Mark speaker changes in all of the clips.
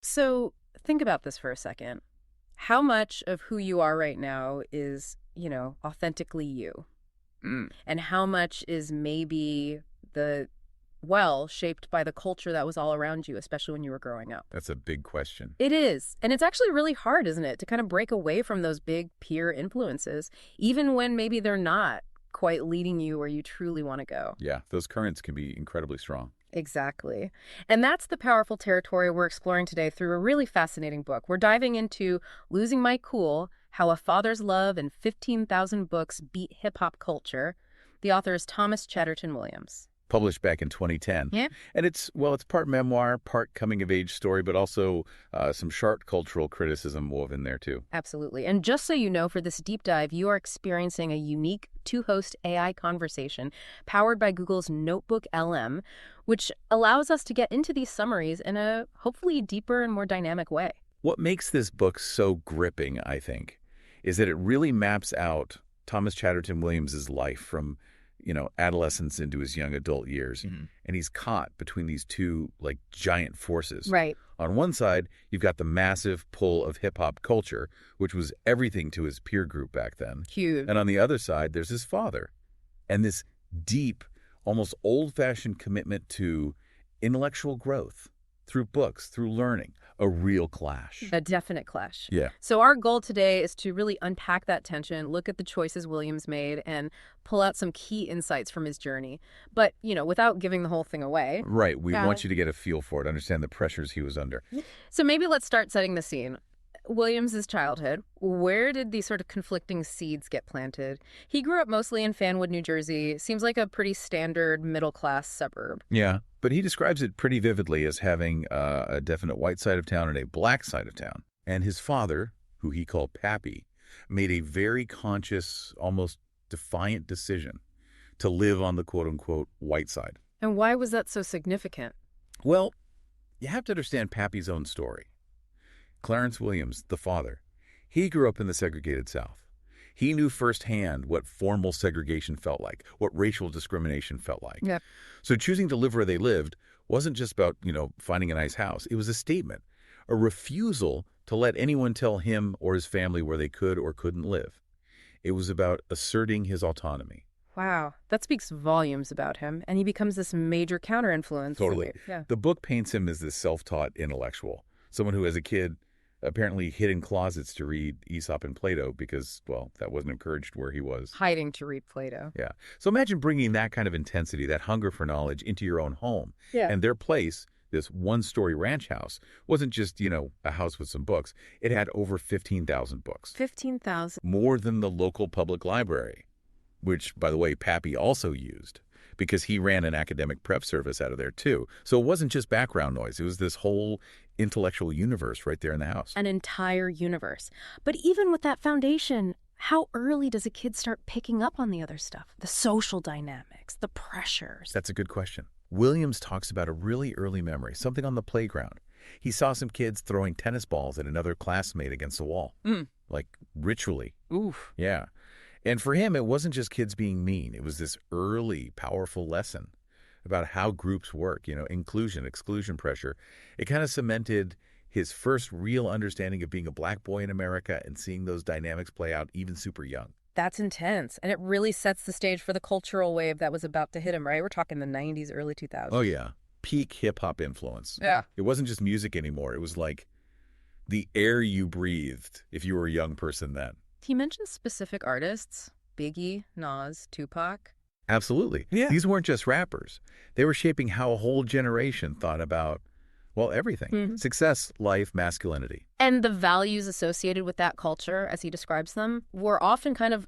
Speaker 1: So think about this for a second. How much of who you are right now is, authentically you?
Speaker 2: Mm,
Speaker 1: And how much is maybe shaped by the culture that was all around you, especially when you were growing up?
Speaker 2: that's a big question.
Speaker 1: It is. And it's actually really hard, isn't it, to kind of break away from those big peer influences, even when maybe they're not quite leading you where you truly want to go.
Speaker 2: Yeah, those currents can be incredibly strong.
Speaker 1: Exactly. And that's the powerful territory we're exploring today through a really fascinating book. We're diving into Losing My Cool: How a Father's Love and 15,000 Books Beat Hip Hop Culture. The author is Thomas Chatterton Williams.
Speaker 2: Published back in 2010.
Speaker 1: Yeah.
Speaker 2: And it's part memoir, part coming of age story, but also some sharp cultural criticism woven in there too.
Speaker 1: Absolutely. And just so you know, for this deep dive, you are experiencing a unique two-host AI conversation powered by Google's NotebookLM, which allows us to get into these summaries in a hopefully deeper and more dynamic way.
Speaker 2: What makes this book so gripping, I think, is that it really maps out Thomas Chatterton Williams's life from, adolescence into his young adult years. And he's caught between these two like giant forces.
Speaker 1: Right.
Speaker 2: On one side, you've got the massive pull of hip hop culture, which was everything to his peer group back then.
Speaker 1: Huge.
Speaker 2: And on the other side, there's his father and this deep, almost old-fashioned commitment to intellectual growth through books, through learning, a real clash.
Speaker 1: A definite clash.
Speaker 2: Yeah.
Speaker 1: So our goal today is to really unpack that tension, look at the choices Williams made, and pull out some key insights from his journey. But, without giving the whole thing away.
Speaker 2: Right. We
Speaker 1: Yeah.
Speaker 2: want you to get a feel for it, understand the pressures he was under.
Speaker 1: So maybe let's start setting the scene. Williams's childhood, where did these sort of conflicting seeds get planted? He grew up mostly in Fanwood, New Jersey. Seems like a pretty standard middle-class suburb.
Speaker 2: Yeah. But he describes it pretty vividly as having a definite white side of town and a black side of town. And his father, who he called Pappy, made a very conscious, almost defiant decision to live on the quote-unquote white side.
Speaker 1: And why was that so significant?
Speaker 2: Well, you have to understand Pappy's own story. Clarence Williams, the father, he grew up in the segregated South. He knew firsthand what formal segregation felt like, what racial discrimination felt like.
Speaker 1: Yeah.
Speaker 2: So choosing to live where they lived wasn't just about, finding a nice house. It was a statement, a refusal to let anyone tell him or his family where they could or couldn't live. It was about asserting his autonomy.
Speaker 1: Wow, that speaks volumes about him, and he becomes this major counter-influence.
Speaker 2: Totally.
Speaker 1: Yeah.
Speaker 2: The book paints him as this self-taught intellectual, someone who as a kid apparently hid in closets to read Aesop and Plato because, well, that wasn't encouraged where he was.
Speaker 1: Hiding to read Plato.
Speaker 2: Yeah. So imagine bringing that kind of intensity, that hunger for knowledge into your own home.
Speaker 1: Yeah.
Speaker 2: And their place, this one-story ranch house, wasn't just, a house with some books. It had over 15,000 books.
Speaker 1: 15,000.
Speaker 2: More than the local public library, which, by the way, Pappy also used because he ran an academic prep service out of there, too. So it wasn't just background noise. It was this whole intellectual universe right there in the house.
Speaker 1: An entire universe. But even with that foundation, how early does a kid start picking up on the other stuff? The social dynamics, the pressures.
Speaker 2: That's a good question. Williams talks about a really early memory, something on the playground. He saw some kids throwing tennis balls at another classmate against the wall, like ritually.
Speaker 1: Oof.
Speaker 2: Yeah. And for him, it wasn't just kids being mean. It was this early, powerful lesson about how groups work, inclusion, exclusion pressure. It kind of cemented his first real understanding of being a black boy in America and seeing those dynamics play out even super young.
Speaker 1: That's intense. And it really sets the stage for the cultural wave that was about to hit him, right? We're talking the 90s, early 2000s.
Speaker 2: Oh, yeah. Peak hip-hop influence.
Speaker 1: Yeah.
Speaker 2: It wasn't just music anymore. It was like the air you breathed if you were a young person then.
Speaker 1: He mentions specific artists, Biggie, Nas, Tupac.
Speaker 2: Absolutely.
Speaker 1: Yeah.
Speaker 2: These weren't just rappers. They were shaping how a whole generation thought about, well, everything. Success, life, masculinity.
Speaker 1: And the values associated with that culture, as he describes them, were often kind of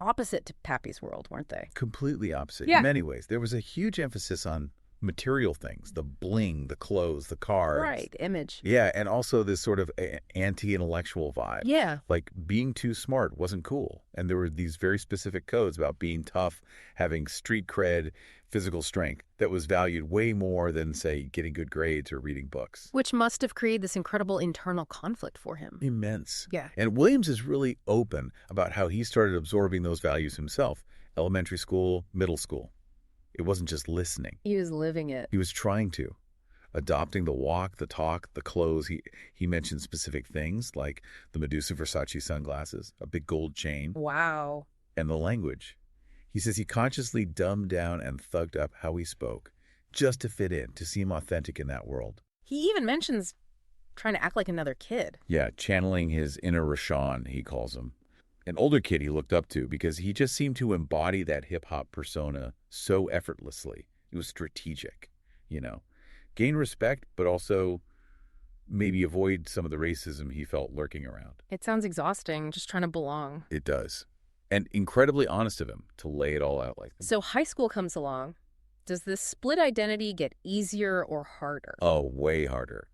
Speaker 1: opposite to Pappy's world, weren't they?
Speaker 2: Completely opposite
Speaker 1: Yeah.
Speaker 2: in many ways. There was a huge emphasis on material things, the bling, the clothes, the cars.
Speaker 1: Right, image.
Speaker 2: Yeah, and also this sort of anti-intellectual vibe.
Speaker 1: Yeah.
Speaker 2: Like being too smart wasn't cool. And there were these very specific codes about being tough, having street cred, physical strength that was valued way more than, say, getting good grades or reading books.
Speaker 1: Which must have created this incredible internal conflict for him.
Speaker 2: Immense.
Speaker 1: Yeah.
Speaker 2: And Williams is really open about how he started absorbing those values himself. Elementary school, middle school. It wasn't just listening.
Speaker 1: He was living it.
Speaker 2: He was trying to. adopting the walk, the talk, the clothes. He mentioned specific things like the Medusa Versace sunglasses, a big gold chain,
Speaker 1: Wow.
Speaker 2: and the language. He says he consciously dumbed down and thugged up how he spoke just to fit in, to seem authentic in that world.
Speaker 1: He even mentions trying to act like another kid.
Speaker 2: Yeah, channeling his inner Rashawn, he calls him. An older kid he looked up to because he just seemed to embody that hip-hop persona so effortlessly. It was strategic, you know. Gain respect, but also maybe avoid some of the racism he felt lurking around.
Speaker 1: It sounds exhausting, just trying to belong.
Speaker 2: It does. And incredibly honest of him to lay it all out like that.
Speaker 1: So high school comes along. Does this split identity get easier or harder?
Speaker 2: Oh, way harder.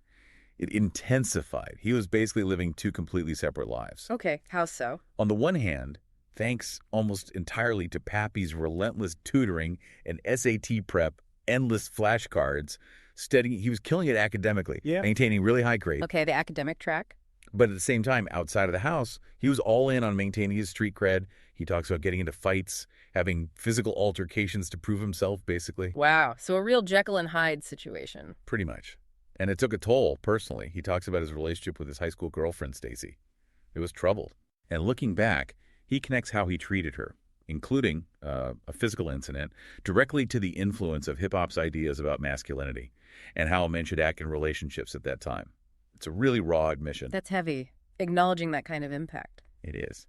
Speaker 2: It intensified. He was basically living two completely separate lives.
Speaker 1: Okay, how so?
Speaker 2: On the one hand, thanks almost entirely to Pappy's relentless tutoring and SAT prep, endless flashcards, studying, he was killing it academically, maintaining really high grades.
Speaker 1: Okay, the academic track.
Speaker 2: But at the same time, outside of the house, he was all in on maintaining his street cred. He talks about getting into fights, having physical altercations to prove himself, basically.
Speaker 1: Wow, so a real Jekyll and Hyde situation.
Speaker 2: Pretty much. And it took a toll, personally. He talks about his relationship with his high school girlfriend, Stacy. It was troubled. And looking back, he connects how he treated her, including a physical incident, directly to the influence of hip-hop's ideas about masculinity and how men should act in relationships at that time. It's a really raw admission.
Speaker 1: That's heavy, acknowledging that kind of impact.
Speaker 2: It is.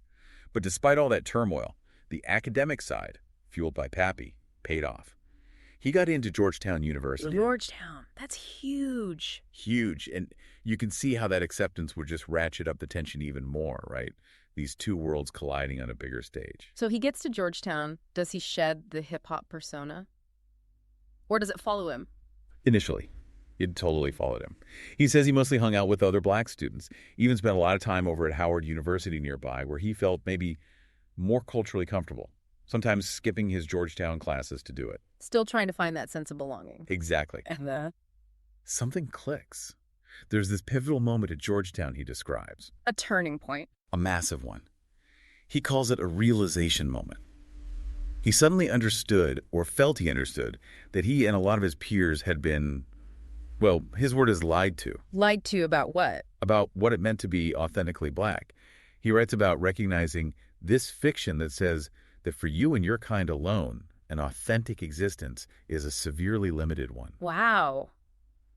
Speaker 2: But despite all that turmoil, the academic side, fueled by Pappy, paid off. He got into Georgetown University.
Speaker 1: Georgetown, that's huge.
Speaker 2: Huge. And you can see how that acceptance would just ratchet up the tension even more, right? These two worlds colliding on a bigger stage.
Speaker 1: So he gets to Georgetown. Does he shed the hip-hop persona? Or does it follow him?
Speaker 2: Initially, it totally followed him. He says he mostly hung out with other black students, even spent a lot of time over at Howard University nearby, where he felt maybe more culturally comfortable, sometimes skipping his Georgetown classes to do it.
Speaker 1: Still trying to find that sense of belonging.
Speaker 2: Exactly.
Speaker 1: And
Speaker 2: something clicks. There's this pivotal moment at Georgetown he describes.
Speaker 1: a turning point.
Speaker 2: A massive one. He calls it a realization moment. He suddenly understood, or felt he understood, that he and a lot of his peers had been, well, his word is lied to.
Speaker 1: Lied to about what?
Speaker 2: About what it meant to be authentically black. He writes about recognizing this fiction that says that for you and your kind alone, an authentic existence is a severely limited one.
Speaker 1: Wow.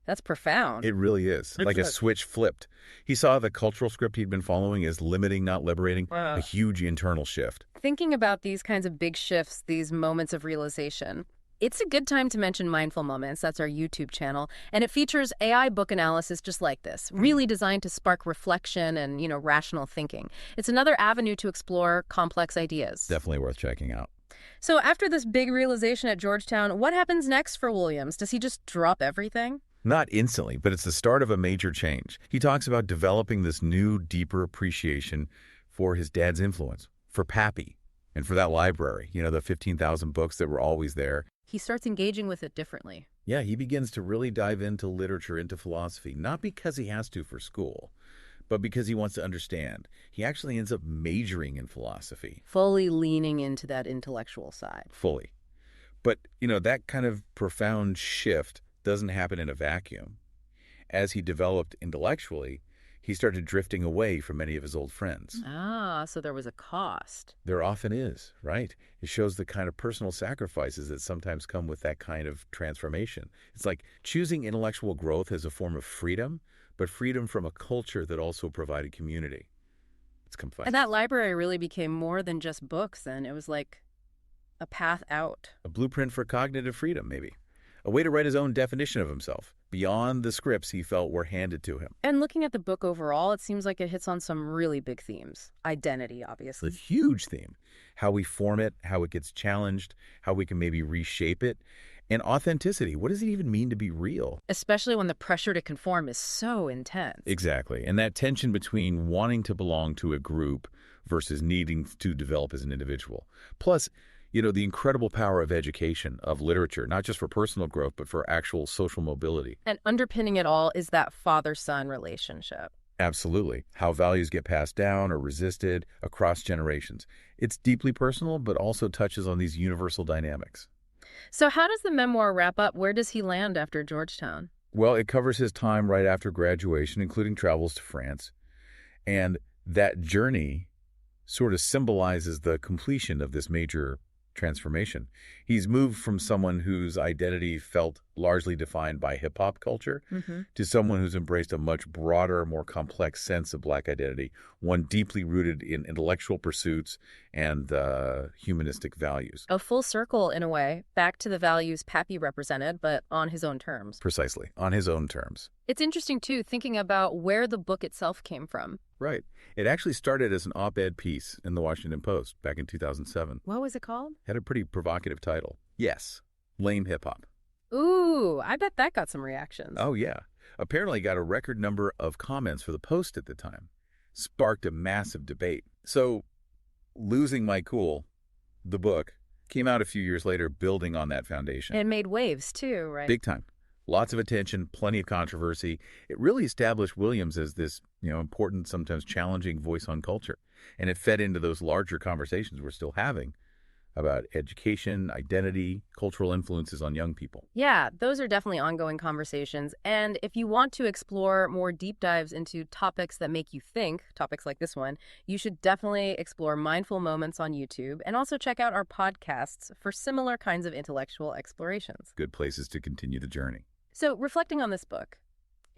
Speaker 1: That's profound.
Speaker 2: It really is. Like a switch flipped. He saw the cultural script he'd been following as limiting, not liberating, a huge internal shift.
Speaker 1: Thinking about these kinds of big shifts, these moments of realization, it's a good time to mention Mindful Moments. That's our YouTube channel. And it features AI book analysis just like this, really designed to spark reflection and, rational thinking. It's another avenue to explore complex ideas.
Speaker 2: Definitely worth checking out.
Speaker 1: So after this big realization at Georgetown, what happens next for Williams? Does he just drop everything?
Speaker 2: Not instantly, but it's the start of a major change. He talks about developing this new, deeper appreciation for his dad's influence, for Pappy, and for that library, the 15,000 books that were always there.
Speaker 1: He starts engaging with it differently.
Speaker 2: Yeah, he begins to really dive into literature, into philosophy, not because he has to for school, but because he wants to understand. He actually ends up majoring in philosophy.
Speaker 1: Fully leaning into that intellectual side.
Speaker 2: Fully. But, that kind of profound shift doesn't happen in a vacuum. As he developed intellectually, he started drifting away from many of his old friends.
Speaker 1: Ah, so there was a cost.
Speaker 2: There often is, right? It shows the kind of personal sacrifices that sometimes come with that kind of transformation. It's like choosing intellectual growth as a form of freedom, but freedom from a culture that also provided community. It's complex.
Speaker 1: And that library really became more than just books then. It was like a path out.
Speaker 2: A blueprint for cognitive freedom, maybe. A way to write his own definition of himself, beyond the scripts he felt were handed to him.
Speaker 1: And looking at the book overall, it seems like it hits on some really big themes. Identity, obviously.
Speaker 2: It's a huge theme. How we form it, how it gets challenged, how we can maybe reshape it. And authenticity. What does it even mean to be real?
Speaker 1: Especially when the pressure to conform is so intense.
Speaker 2: Exactly. And that tension between wanting to belong to a group versus needing to develop as an individual. Plus, the incredible power of education, of literature, not just for personal growth, but for actual social mobility.
Speaker 1: And underpinning it all is that father-son relationship.
Speaker 2: Absolutely. How values get passed down or resisted across generations. It's deeply personal, but also touches on these universal dynamics.
Speaker 1: So how does the memoir wrap up? Where does he land after Georgetown?
Speaker 2: Well, it covers his time right after graduation, including travels to France. And that journey sort of symbolizes the completion of this major transformation. He's moved from someone whose identity felt largely defined by hip-hop culture to someone who's embraced a much broader, more complex sense of Black identity, one deeply rooted in intellectual pursuits and humanistic values.
Speaker 1: A full circle, in a way, back to the values Pappy represented, but on his own terms.
Speaker 2: Precisely, on his own terms.
Speaker 1: It's interesting, too, thinking about where the book itself came from.
Speaker 2: Right. It actually started as an op-ed piece in the Washington Post back in 2007.
Speaker 1: What was it called?
Speaker 2: Had a pretty provocative title. Yes, Lame Hip Hop.
Speaker 1: Ooh, I bet that got some reactions.
Speaker 2: Oh, yeah. Apparently got a record number of comments for the Post at the time. Sparked a massive debate. So, Losing My Cool, the book, came out a few years later building on that foundation.
Speaker 1: It made waves, too, right?
Speaker 2: Big time. Lots of attention, plenty of controversy. It really established Williams as this, important, sometimes challenging voice on culture. And it fed into those larger conversations we're still having about education, identity, cultural influences on young people.
Speaker 1: Yeah, those are definitely ongoing conversations. And if you want to explore more deep dives into topics that make you think, topics like this one, you should definitely explore Mindful Moments on YouTube and also check out our podcasts for similar kinds of intellectual explorations.
Speaker 2: Good places to continue the journey.
Speaker 1: So, reflecting on this book,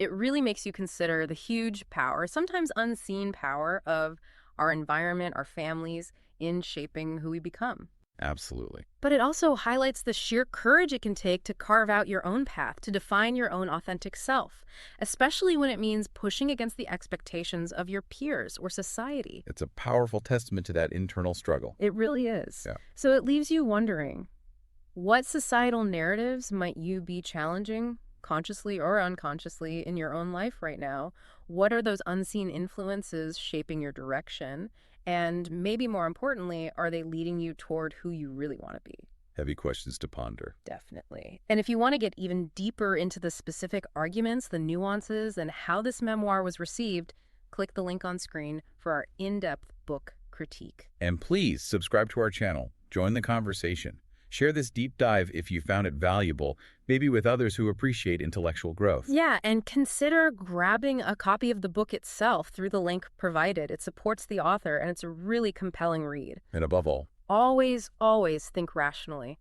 Speaker 1: it really makes you consider the huge power, sometimes unseen power, of our environment, our families, in shaping who we become.
Speaker 2: Absolutely.
Speaker 1: But it also highlights the sheer courage it can take to carve out your own path, to define your own authentic self, especially when it means pushing against the expectations of your peers or society.
Speaker 2: It's a powerful testament to that internal struggle.
Speaker 1: It really is.
Speaker 2: Yeah.
Speaker 1: So it leaves you wondering, what societal narratives might you be challenging, consciously or unconsciously, in your own life right now? What are those unseen influences shaping your direction? And maybe more importantly, are they leading you toward who you really want to be?
Speaker 2: Heavy questions to ponder.
Speaker 1: Definitely. And if you want to get even deeper into the specific arguments, the nuances, and how this memoir was received, click the link on screen for our in-depth book critique.
Speaker 2: And please subscribe to our channel. Join the conversation. Share this deep dive if you found it valuable, maybe with others who appreciate intellectual growth.
Speaker 1: Yeah, and consider grabbing a copy of the book itself through the link provided. It supports the author, and it's a really compelling read.
Speaker 2: And above all,
Speaker 1: Always, always think rationally.